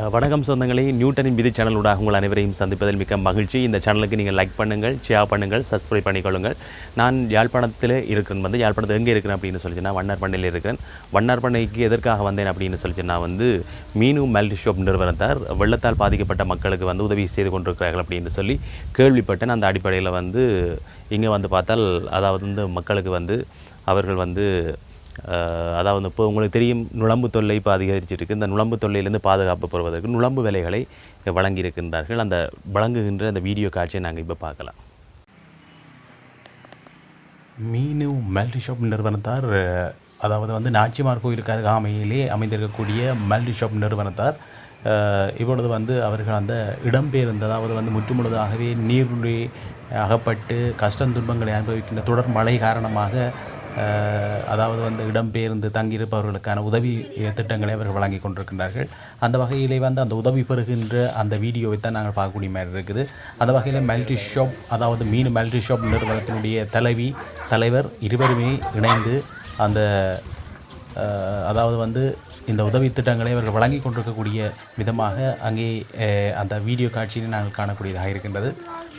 வணக்கம் சொந்தங்களே, நியூட்டனின் விதி சேனலூடாக உங்கள் அனைவரையும் சந்திப்பதில் மிக்க மகிழ்ச்சி. இந்த சேனலுக்கு நீங்கள் லைக் பண்ணுங்கள், ஷேர் பண்ணுங்கள், சப்ஸ்கிரைப் பண்ணிக்கொள்ளுங்கள். நான் யாழ்ப்பாணத்தில் இருக்கிறேன். யாழ்ப்பாணத்தில் எங்கே இருக்கிறேன் அப்படின்னு சொல்லிச்சுன்னா வண்ணார் பண்ணையில் இருக்கிறேன். வண்ணார் பண்ணைக்கு எதற்காக வந்தேன் அப்படின்னு சொல்லிச்சுன்னா மீனு மல்டி ஷாப் நிறுவனத்தார் வெள்ளத்தால் பாதிக்கப்பட்ட மக்களுக்கு உதவி செய்து கொண்டிருக்கிறார்கள் அப்படின்னு சொல்லி கேள்விப்பட்டேன். அந்த அடிப்படையில் இங்கே பார்த்தால் மக்களுக்கு அவர்கள் அதாவது இப்போ உங்களுக்கு தெரியும், நுழம்பு தொல்லை இப்போ அதிகரிச்சிருக்கு. இந்த நுழம்பு தொல்லையிலேருந்து பாதுகாப்பு பெறுவதற்கு நுழம்பு விலைகளை வழங்கியிருக்கின்றார்கள். அந்த வழங்குகின்ற அந்த வீடியோ காட்சியை நாங்கள் இப்போ பார்க்கலாம். மீனு மல்டி ஷாப் நிறுவனத்தார் அதாவது நாச்சிமார் கோயிலுக்கு அருகாமையிலே அமைந்திருக்கக்கூடிய மல்டி ஷாப் நிறுவனத்தார் இப்பொழுது அவர்கள் அந்த இடம்பெயர்ந்து அதாவது முற்றுமுழுதாகவே நீருள்ளே அகப்பட்டு கஷ்டம் துன்பங்களை அனுபவிக்கின்ற தொடர் மழை காரணமாக அதாவது இடம்பெயர்ந்து தங்கியிருப்பவர்களுக்கான உதவி திட்டங்களை அவர்கள் வழங்கி கொண்டிருக்கின்றார்கள். அந்த வகையிலே அந்த உதவி பெறுகின்ற அந்த வீடியோவை தான் நாங்கள் பார்க்கக்கூடிய மாதிரி இருக்குது. அந்த வகையில் மல்டி ஷாப் அதாவது மீன் மல்டி ஷாப் நிறுவனத்தினுடைய தலைவர் இருவருமே இணைந்து அந்த அதாவது இந்த உதவி திட்டங்களை அவர்கள் வழங்கி கொண்டிருக்கக்கூடிய விதமாக அங்கே அந்த வீடியோ காட்சியை நாங்கள் காணக்கூடியதாக இருக்கின்றது.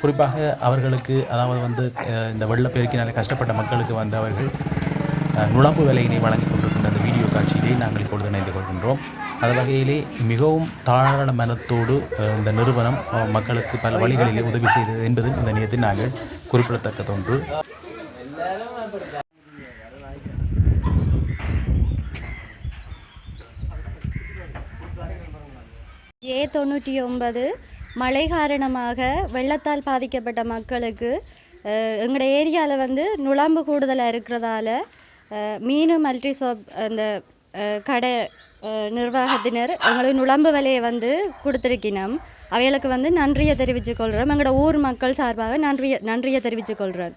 குறிப்பாக அவர்களுக்கு அதாவது இந்த வெள்ளப்பெருக்கினாலே கஷ்டப்பட்ட மக்களுக்கு அவர்கள் நுழம்பு விலையினை வழங்கி கொண்டிருக்கின்ற அந்த வீடியோ காட்சியிலே நாங்கள் இப்பொழுது இணைந்து கொள்கின்றோம். அந்த வகையிலே மிகவும் தாராள மனத்தோடு இந்த நிறுவனம் மக்களுக்கு பல வழிகளிலே உதவி செய்தது என்பது இந்த நேரத்தில் நாங்கள் குறிப்பிடத்தக்கது ஒன்று. A99 மழை காரணமாக வெள்ளத்தால் பாதிக்கப்பட்ட மக்களுக்கு எங்களோட ஏரியாவில் நுழம்பு கூடுதலாக இருக்கிறதால மீனு மல்டி ஷாப் அந்த கடை நிர்வாகத்தினர் எங்களுக்கு நுழம்பு விலையை கொடுத்துருக்கினோம். அவைகளுக்கு நன்றியை தெரிவித்துக்கொள்கிறோம். எங்களோட ஊர் மக்கள் சார்பாக நன்றியை தெரிவித்துக்கொள்கிறோம்.